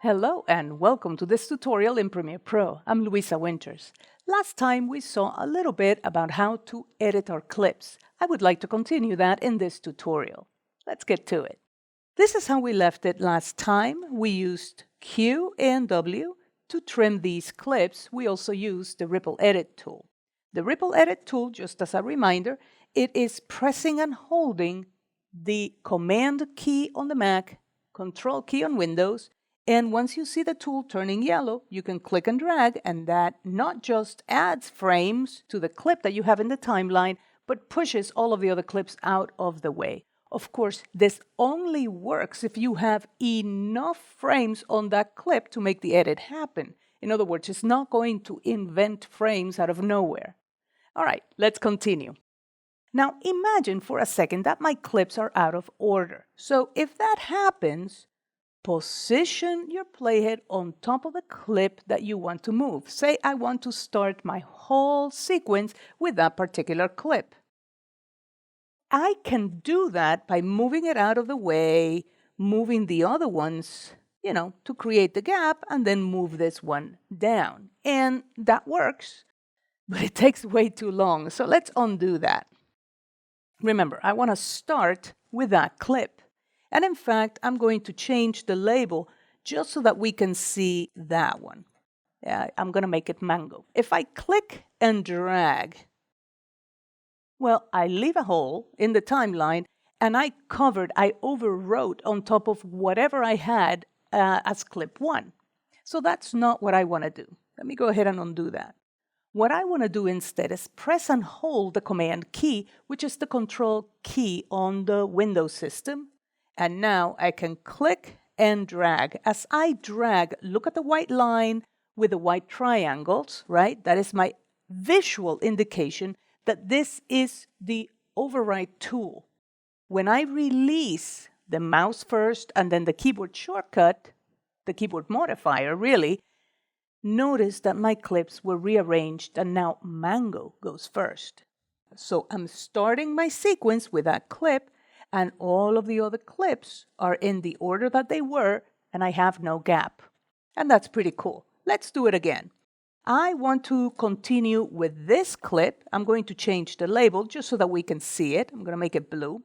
Hello and welcome to this tutorial in Premiere Pro. I'm Luisa Winters. Last time we saw a little bit about how to edit our clips. I would like to continue that in this tutorial. Let's get to it. This is how we left it last time. We used Q and W to trim these clips. We also used the Ripple Edit tool. The Ripple Edit tool, just as a reminder, it is pressing and holding the Command key on the Mac, Control key on Windows, and once you see the tool turning yellow, you can click and drag, and that not just adds frames to the clip that you have in the timeline, but pushes all of the other clips out of the way. Of course, this only works if you have enough frames on that clip to make the edit happen. In other words, it's not going to invent frames out of nowhere. All right, let's continue. Now, imagine for a second that my clips are out of order. So if that happens, position your playhead on top of the clip that you want to move. Say I want to start my whole sequence with that particular clip. I can do that by moving it out of the way, moving the other ones, to create the gap, and then move this one down. And that works, but it takes way too long. So let's undo that. Remember, I want to start with that clip. And in fact, I'm going to change the label just so that we can see that one. I'm going to make it mango. If I click and drag, well, I leave a hole in the timeline and I overwrote on top of whatever I had as clip 1. So that's not what I want to do. Let me go ahead and undo that. What I want to do instead is press and hold the Command key, which is the Control key on the Windows system. And now I can click and drag. As I drag, look at the white line with the white triangles, right? That is my visual indication that this is the override tool. When I release the mouse first and then the keyboard shortcut, the keyboard modifier really, notice that my clips were rearranged and now mango goes first. So I'm starting my sequence with that clip, and all of the other clips are in the order that they were, and I have no gap. And that's pretty cool. Let's do it again. I want to continue with this clip. I'm going to change the label just so that we can see it. I'm going to make it blue.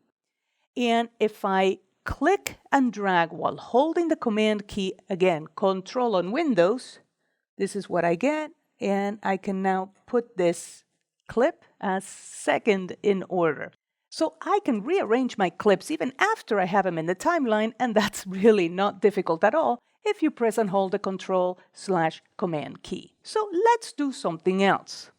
And if I click and drag while holding the Command key, again, Control on Windows, this is what I get. And I can now put this clip as second in order. So I can rearrange my clips even after I have them in the timeline, and that's really not difficult at all if you press and hold the Control/Command key. So let's do something else.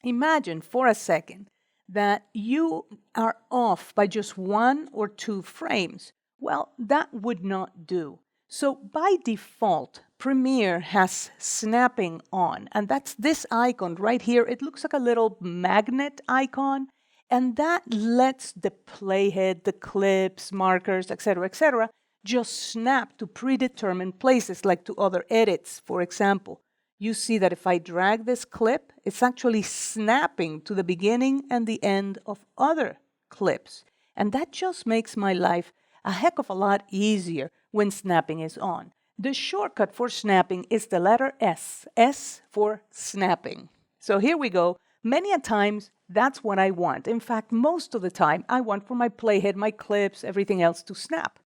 Imagine for a second that you are off by just 1 or 2 frames. Well, that would not do. So by default, Premiere has snapping on, and that's this icon right here. It looks like a little magnet icon. And that lets the playhead, the clips, markers, etc., just snap to predetermined places, like to other edits, for example. You see that if I drag this clip, it's actually snapping to the beginning and the end of other clips. And that just makes my life a heck of a lot easier when snapping is on. The shortcut for snapping is the letter S, S for snapping. So here we go. Many a times, that's what I want. In fact, most of the time, I want for my playhead, my clips, everything else to snap,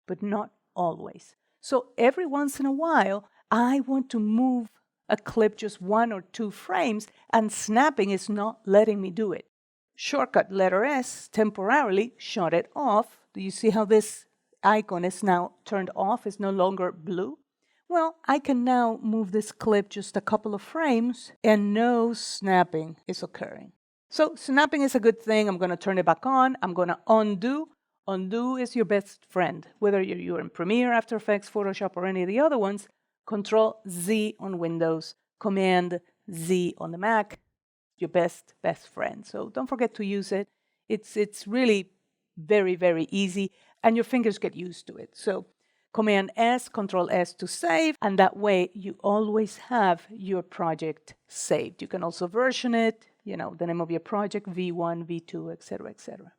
but not always. So every once in a while, I want to move a clip just 1 or 2 frames, and snapping is not letting me do it. Shortcut letter S temporarily shut it off. Do you see how this icon is now turned off? It's no longer blue. Well, I can now move this clip just a couple of frames and no snapping is occurring. So snapping is a good thing. I'm going to turn it back on. I'm going to undo. Undo is your best friend. Whether you're in Premiere, After Effects, Photoshop, or any of the other ones, Control Z on Windows, Command Z on the Mac, your best friend. So don't forget to use it. It's really very, very easy, and your fingers get used to it. So Command S, Control S to save, and that way you always have your project saved. You can also version it, the name of your project, V1, V2, etc., etc.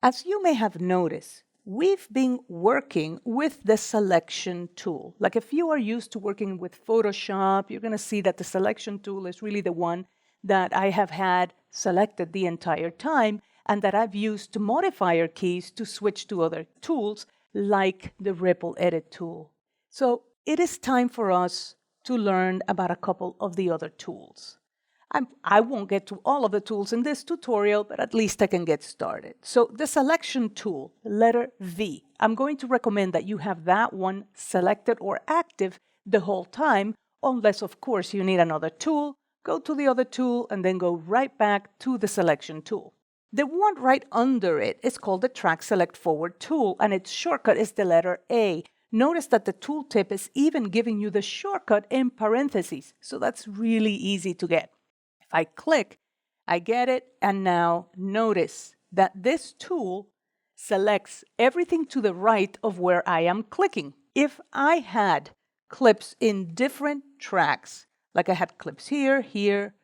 As you may have noticed, we've been working with the selection tool. Like if you are used to working with Photoshop, you're going to see that the selection tool is really the one that I have had selected the entire time and that I've used to modify our keys to switch to other tools like the Ripple Edit tool. So it is time for us to learn about a couple of the other tools. I won't get to all of the tools in this tutorial, but at least I can get started. So the selection tool, letter V, I'm going to recommend that you have that one selected or active the whole time, unless of course you need another tool. Go to the other tool and then go right back to the selection tool. The one right under it is called the Track Select Forward tool, and its shortcut is the letter A. Notice that the tooltip is even giving you the shortcut in parentheses, so that's really easy to get. If I click, I get it, and now notice that this tool selects everything to the right of where I am clicking. If I had clips in different tracks, like I had clips here, here,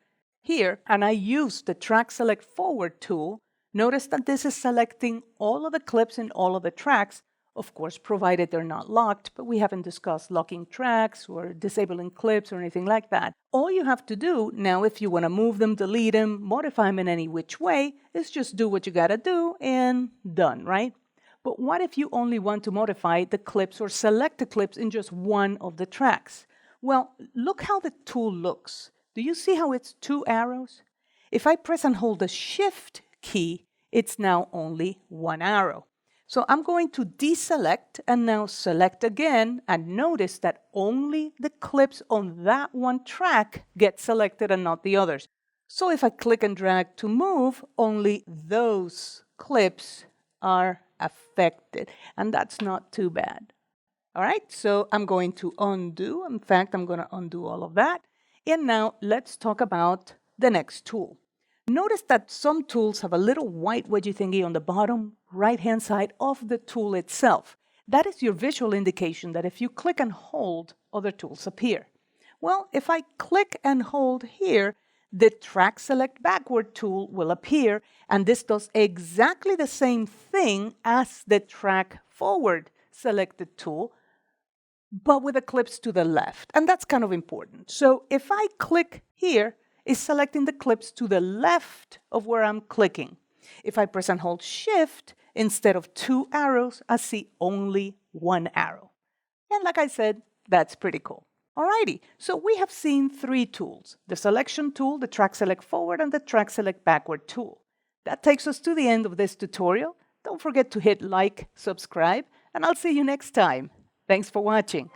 here, and I used the Track Select Forward tool, notice that this is selecting all of the clips in all of the tracks, of course, provided they're not locked, but we haven't discussed locking tracks or disabling clips or anything like that. All you have to do now, if you want to move them, delete them, modify them in any which way, is just do what you got to do and done, right? But what if you only want to modify the clips or select the clips in just one of the tracks? Well, look how the tool looks. Do you see how it's two arrows? If I press and hold the Shift key, it's now only one arrow. So I'm going to deselect and now select again, and notice that only the clips on that one track get selected and not the others. So if I click and drag to move, only those clips are affected, and that's not too bad. All right, so I'm going to undo. In fact, I'm going to undo all of that. And now let's talk about the next tool. Notice that some tools have a little white wedgy thingy on the bottom right-hand side of the tool itself. That is your visual indication that if you click and hold, other tools appear. Well, if I click and hold here, the Track Select Backward tool will appear, and this does exactly the same thing as the Track Forward selected tool, but with the clips to the left, and that's kind of important. So if I click here, it's selecting the clips to the left of where I'm clicking. If I press and hold Shift, instead of two arrows, I see only one arrow. And like I said, that's pretty cool. Alrighty, so we have seen three tools: the selection tool, the Track Select Forward, and the Track Select Backward tool. That takes us to the end of this tutorial. Don't forget to hit like, subscribe, and I'll see you next time. Thanks for watching.